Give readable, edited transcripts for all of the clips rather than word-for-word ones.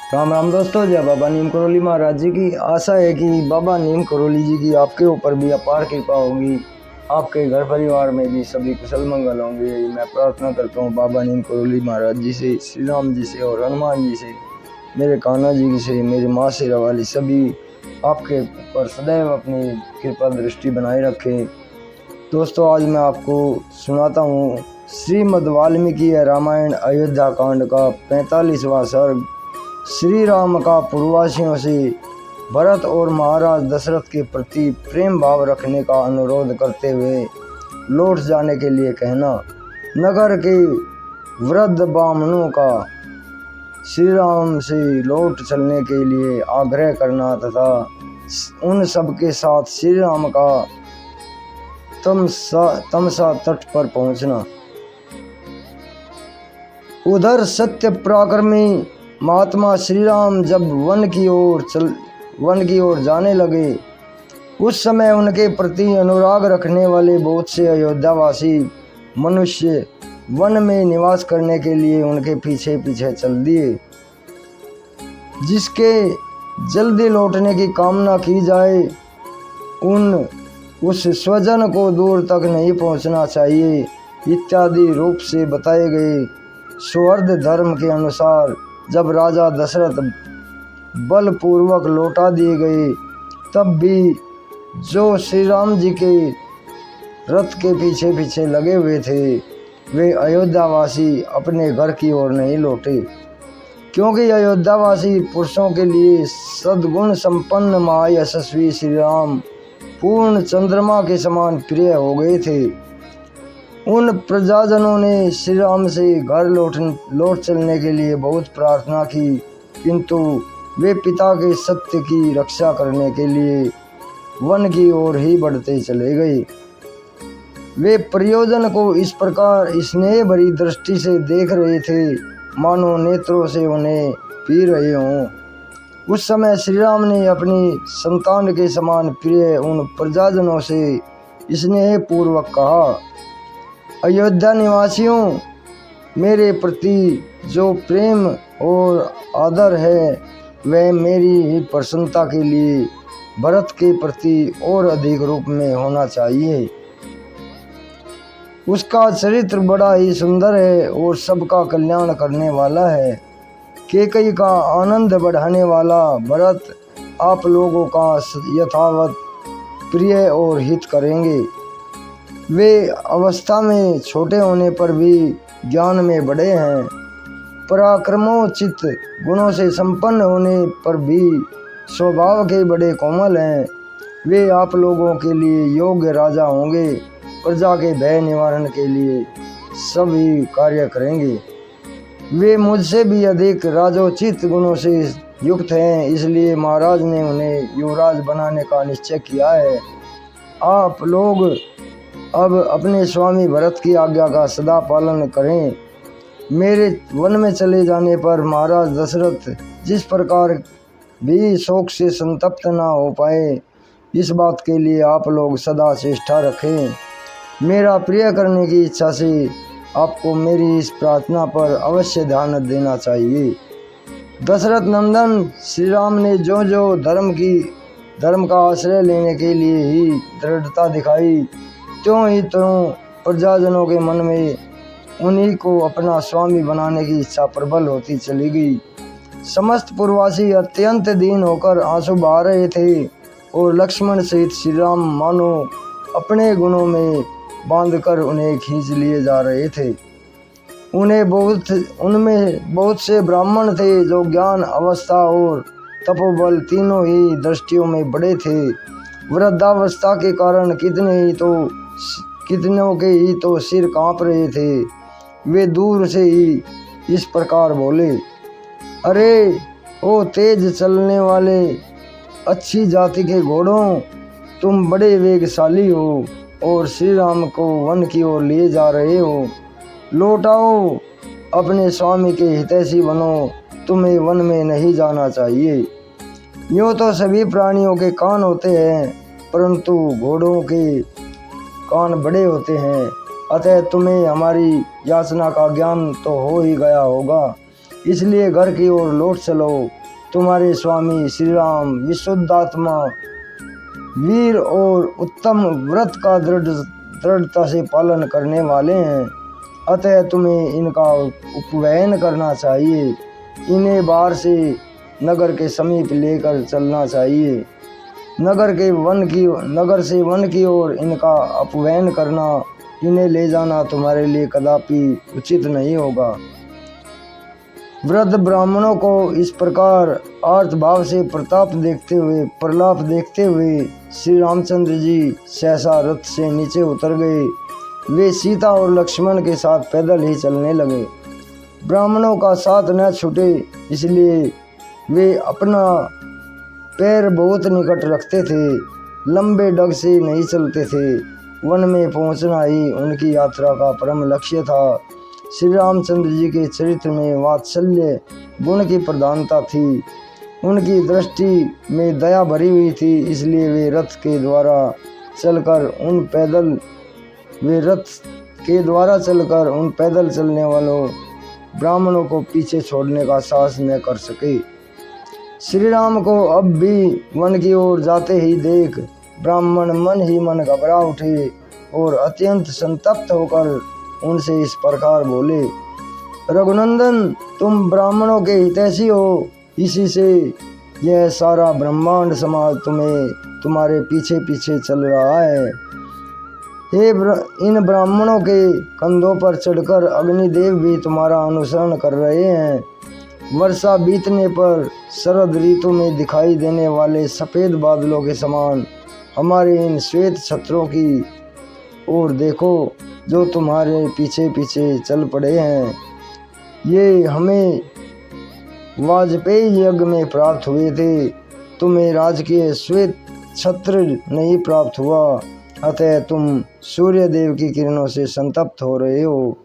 राम राम दोस्तों, जय बाबा नीम करोली महाराज जी की। आशा है कि बाबा नीम करोली जी की आपके ऊपर भी अपार कृपा होगी, आपके घर परिवार में भी सभी कुशल मंगल होंगे। मैं प्रार्थना करता हूँ बाबा नीम करोली महाराज जी से, श्री राम जी से और हनुमान जी से, मेरे कान्हा जी से, मेरी माँ से वाली सभी आपके ऊपर सदैव अपनी कृपा दृष्टि बनाए रखें। दोस्तों, आज मैं आपको सुनाता हूँ श्रीमद् वाल्मीकि रामायण अयोध्या कांड का 45वां सर्ग। श्री राम का पूर्ववासियों से भरत और महाराज दशरथ के प्रति प्रेम भाव रखने का अनुरोध करते हुए लौट जाने के लिए कहना। नगर के वृद्ध ब्राह्मणों का श्री राम से लौट चलने के लिए आग्रह करना तथा उन सब के साथ श्री राम का तमसा तट पर पहुंचना। उधर सत्य पराक्रमी महात्मा श्री राम जब वन की ओर जाने लगे, उस समय उनके प्रति अनुराग रखने वाले बहुत से अयोध्यावासी मनुष्य वन में निवास करने के लिए उनके पीछे पीछे चल दिए। जिसके जल्दी लौटने की कामना की जाए, उस स्वजन को दूर तक नहीं पहुंचना चाहिए इत्यादि रूप से बताए गए सौहार्द धर्म के अनुसार जब राजा दशरथ बलपूर्वक लौटा दिए गए, तब भी जो श्री राम जी के रथ के पीछे पीछे लगे हुए थे, वे अयोध्यावासी अपने घर की ओर नहीं लौटे, क्योंकि अयोध्यावासी पुरुषों के लिए सद्गुण संपन्न महायशस्वी श्री राम पूर्ण चंद्रमा के समान प्रिय हो गए थे। उन प्रजाजनों ने श्री राम से घर लौट चलने के लिए बहुत प्रार्थना की, किंतु वे पिता के सत्य की रक्षा करने के लिए वन की ओर ही बढ़ते चले गए। वे प्रयोजन को इस प्रकार स्नेह भरी दृष्टि से देख रहे थे मानो नेत्रों से उन्हें पी रहे हों। उस समय श्री राम ने अपनी संतान के समान प्रिय उन प्रजाजनों से स्नेह पूर्वक कहा, अयोध्या निवासियों, मेरे प्रति जो प्रेम और आदर है वह मेरी ही प्रसन्नता के लिए भरत के प्रति और अधिक रूप में होना चाहिए। उसका चरित्र बड़ा ही सुंदर है और सबका कल्याण करने वाला है। कैकेयी का आनंद बढ़ाने वाला भरत आप लोगों का यथावत प्रिय और हित करेंगे। वे अवस्था में छोटे होने पर भी ज्ञान में बड़े हैं, पराक्रमोचित गुणों से संपन्न होने पर भी स्वभाव के बड़े कोमल हैं। वे आप लोगों के लिए योग्य राजा होंगे, प्रजा के भय निवारण के लिए सभी कार्य करेंगे। वे मुझसे भी अधिक राजोचित गुणों से युक्त हैं, इसलिए महाराज ने उन्हें युवराज बनाने का निश्चय किया है। आप लोग अब अपने स्वामी भरत की आज्ञा का सदा पालन करें। मेरे वन में चले जाने पर महाराज दशरथ जिस प्रकार भी शोक से संतप्त ना हो पाए, इस बात के लिए आप लोग सदा चेष्टा रखें। मेरा प्रिय करने की इच्छा से आपको मेरी इस प्रार्थना पर अवश्य ध्यान देना चाहिए। दशरथ नंदन श्री राम ने जो जो धर्म का आश्रय लेने के लिए ही दृढ़ता दिखाई, त्यों ही त्यों प्रजाजनों के मन में उन्हीं को अपना स्वामी बनाने की इच्छा प्रबल होती चली गई। समस्त पूर्ववासी अत्यंत दीन होकर आंसू बहा रहे थे और लक्ष्मण सहित श्री राम मानो अपने गुणों में बांधकर उन्हें खींच लिए जा रहे थे। उनमें बहुत से ब्राह्मण थे जो ज्ञान, अवस्था और तपोबल तीनों ही दृष्टियों में बड़े थे। वृद्धावस्था के कारण कितनों के ही तो सिर कांप रहे थे। वे दूर से ही इस प्रकार बोले, अरे ओ तेज चलने वाले अच्छी जाति के घोड़ों, तुम बड़े वेगशाली हो और श्री राम को वन की ओर ले जा रहे हो। लौटाओ, अपने स्वामी के हितैषी बनो, तुम्हें वन में नहीं जाना चाहिए। यूँ तो सभी प्राणियों के कान होते हैं, परंतु घोड़ों के कान बड़े होते हैं, अतः तुम्हें हमारी याचना का ज्ञान तो हो ही गया होगा। इसलिए घर की ओर लौट चलो। तुम्हारे स्वामी श्री राम विशुद्ध आत्मा, वीर और उत्तम व्रत का दृढ़ता से पालन करने वाले हैं, अतः तुम्हें इनका उपवयन करना चाहिए। इन्हें बाहर से नगर के समीप लेकर चलना चाहिए। नगर से वन की ओर इनका अपवयन करना, इन्हें ले जाना तुम्हारे लिए कदापि उचित नहीं होगा। वृद्ध ब्राह्मणों को इस प्रकार आर्त भाव से प्रलाप देखते हुए श्री रामचंद्र जी सहसा रथ से नीचे उतर गए। वे सीता और लक्ष्मण के साथ पैदल ही चलने लगे। ब्राह्मणों का साथ न छूटे, इसलिए वे अपना पैर बहुत निकट रखते थे, लंबे डग से नहीं चलते थे। वन में पहुंचना ही उनकी यात्रा का परम लक्ष्य था। श्री रामचंद्र जी के चरित्र में वात्सल्य गुण की प्रधानता थी। उनकी दृष्टि में दया भरी हुई थी, इसलिए वे रथ के द्वारा चलकर उन पैदल चलने वालों ब्राह्मणों को पीछे छोड़ने का साहस न कर सके। श्री राम को अब भी वन की ओर जाते ही देख ब्राह्मण मन ही मन घबरा उठे और अत्यंत संतप्त होकर उनसे इस प्रकार बोले, रघुनंदन, तुम ब्राह्मणों के हितैषी हो, इसी से यह सारा ब्रह्मांड समाज तुम्हारे पीछे पीछे चल रहा है। इन ब्राह्मणों के कंधों पर चढ़कर अग्निदेव भी तुम्हारा अनुसरण कर रहे हैं। वर्षा बीतने पर शरद ऋतु में दिखाई देने वाले सफ़ेद बादलों के समान हमारे इन श्वेत छत्रों की ओर देखो, जो तुम्हारे पीछे पीछे चल पड़े हैं। ये हमें वाजपेयी यज्ञ में प्राप्त हुए थे, तुम्हें राजकीय श्वेत छत्र नहीं प्राप्त हुआ, अतः तुम सूर्य देव की किरणों से संतप्त हो रहे हो।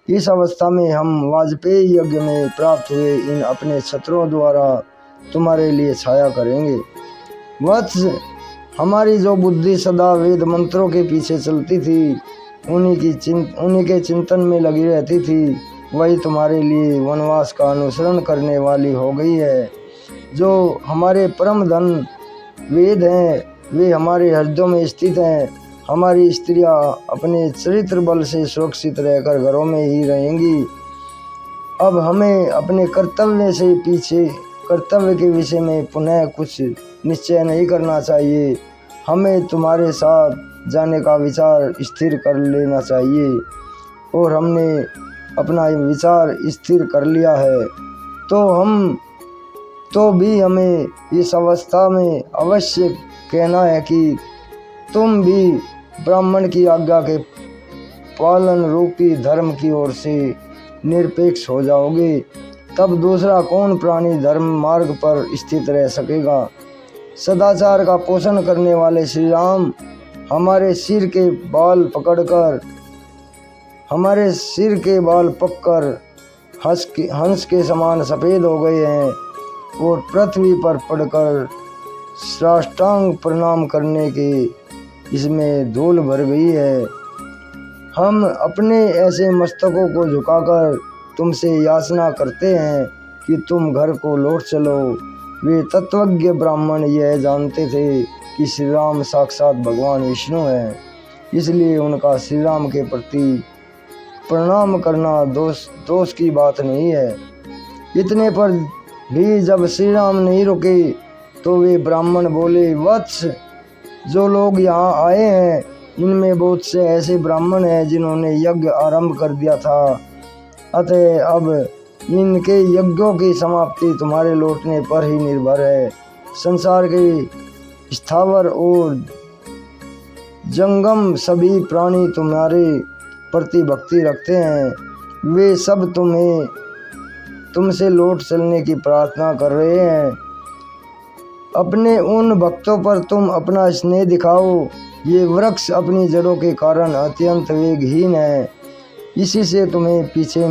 इस अवस्था में हम वाजपेयी यज्ञ में प्राप्त हुए इन अपने छत्रों द्वारा तुम्हारे लिए छाया करेंगे। वत्स, हमारी जो बुद्धि सदा वेद मंत्रों के पीछे चलती थी, उन्हीं के चिंतन में लगी रहती थी, वही तुम्हारे लिए वनवास का अनुसरण करने वाली हो गई है। जो हमारे परम धन वेद हैं, वे हमारे हृदयों में स्थित हैं। हमारी स्त्रियां अपने चरित्र बल से सुरक्षित रहकर घरों में ही रहेंगी। अब हमें अपने कर्तव्य के विषय में पुनः कुछ निश्चय नहीं करना चाहिए। हमें तुम्हारे साथ जाने का विचार स्थिर कर लेना चाहिए, और हमने अपना विचार स्थिर कर लिया है, तो भी हमें इस अवस्था में अवश्य कहना है कि तुम भी ब्राह्मण की आज्ञा के पालन रूपी धर्म की ओर से निरपेक्ष हो जाओगे। तब दूसरा कौन प्राणी धर्म मार्ग पर स्थित रह सकेगा। सदाचार का पोषण करने वाले श्री राम हमारे सिर के बाल पककर हंस के समान सफ़ेद हो गए हैं, और पृथ्वी पर पड़कर साष्टांग प्रणाम करने के इसमें धूल भर गई है। हम अपने ऐसे मस्तकों को झुकाकर तुमसे याचना करते हैं कि तुम घर को लौट चलो। वे तत्वज्ञ ब्राह्मण यह जानते थे कि श्री राम साक्षात भगवान विष्णु हैं, इसलिए उनका श्री राम के प्रति प्रणाम करना दोष की बात नहीं है। इतने पर भी जब श्री राम नहीं रुके तो वे ब्राह्मण बोले, वत्स, जो लोग यहाँ आए हैं इनमें बहुत से ऐसे ब्राह्मण हैं जिन्होंने यज्ञ आरंभ कर दिया था, अतः अब इनके यज्ञों की समाप्ति तुम्हारे लौटने पर ही निर्भर है। संसार के स्थावर और जंगम सभी प्राणी तुम्हारे प्रति भक्ति रखते हैं। वे सब तुमसे लौट चलने की प्रार्थना कर रहे हैं। अपने उन भक्तों पर तुम अपना स्नेह दिखाओ। ये वृक्ष अपनी जड़ों के कारण अत्यंत वेगहीन है, इसी से तुम्हारे पीछे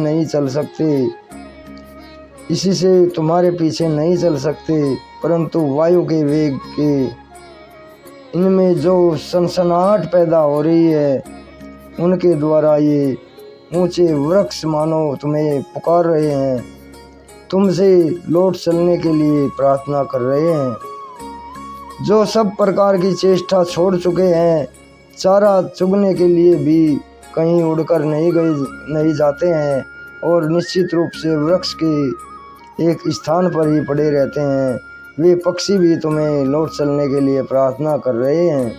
नहीं चल सकते, परंतु वायु के वेग के इनमें जो सनसनाहट पैदा हो रही है, उनके द्वारा ये ऊंचे वृक्ष मानो तुम्हें पुकार रहे हैं। तुमसे लौट चलने के लिए प्रार्थना कर रहे हैं। जो सब प्रकार की चेष्टा छोड़ चुके हैं, चारा चुगने के लिए भी कहीं उड़कर नहीं जाते हैं और निश्चित रूप से वृक्ष के एक स्थान पर ही पड़े रहते हैं, वे पक्षी भी तुम्हें लौट चलने के लिए प्रार्थना कर रहे हैं,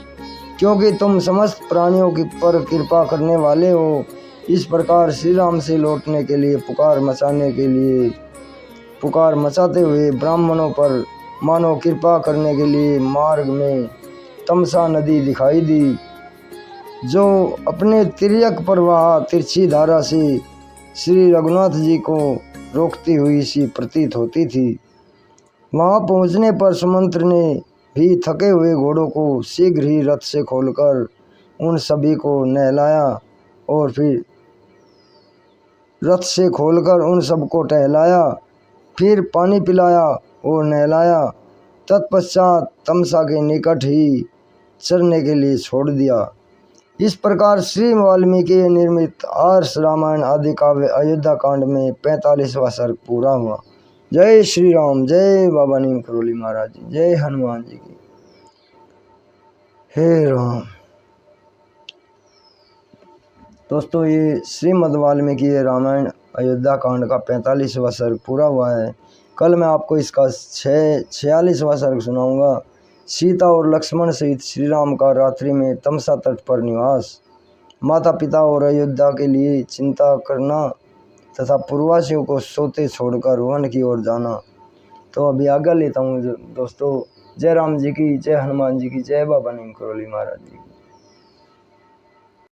क्योंकि तुम समस्त प्राणियों की पर कृपा करने वाले हो। इस प्रकार श्री राम से लौटने के लिए पुकार मचाते हुए ब्राह्मणों पर मानो कृपा करने के लिए मार्ग में तमसा नदी दिखाई दी, जो अपने तिर्यक प्रवाह तिरछी धारा से श्री रघुनाथ जी को रोकती हुई सी प्रतीत होती थी। वहां पहुंचने पर सुमंत्र ने भी थके हुए घोड़ों को शीघ्र ही रथ से खोलकर उन सभी को नहलाया और फिर रथ से खोलकर उन सबको टहलाया, फिर पानी पिलाया और नहलाया। तत्पश्चात तमसा के निकट ही चरने के लिए छोड़ दिया। इस प्रकार श्री वाल्मीकि निर्मित आर्ष रामायण आदि काव्य अयोध्या कांड में 45वां सर्ग पूरा हुआ। जय श्री राम, जय बाबा नीम करोली महाराज जी, जय हनुमान जी की। हे राम। दोस्तों, ये श्रीमद् वाल्मीकि रामायण अयोध्या कांड का 45वां सर्ग पूरा हुआ है। कल मैं आपको इसका 46वां सर्ग सुनाऊंगा। सीता और लक्ष्मण सहित श्री राम का रात्रि में तमसा तट पर निवास, माता पिता और अयोध्या के लिए चिंता करना तथा पूर्ववासियों को सोते छोड़कर वन की ओर जाना। तो अभी आज्ञा लेता हूँ दोस्तों। जय राम जी की, जय हनुमान जी की, जय बाबा नीम करोली महाराज जी की।